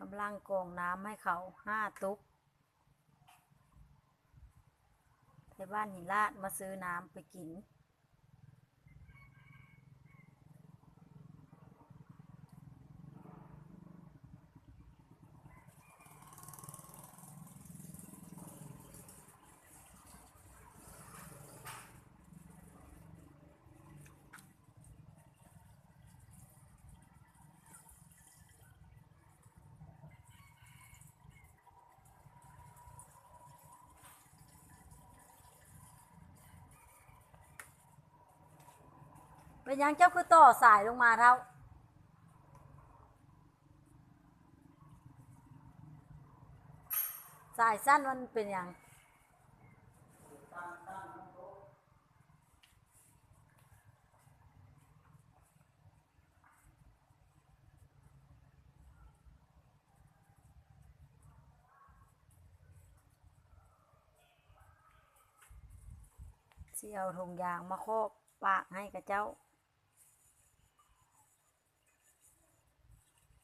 ำลังกรองน้ำให้เขา5 ตุ๊กไทบ้านหินลาดมาซื้อน้ำไปกินเป็นยังเจ้าคือต่อสายลงมาเท่าสายสั้นมันเป็นยังสิเอาถุงยางมาครอบปากให้กับเจ้า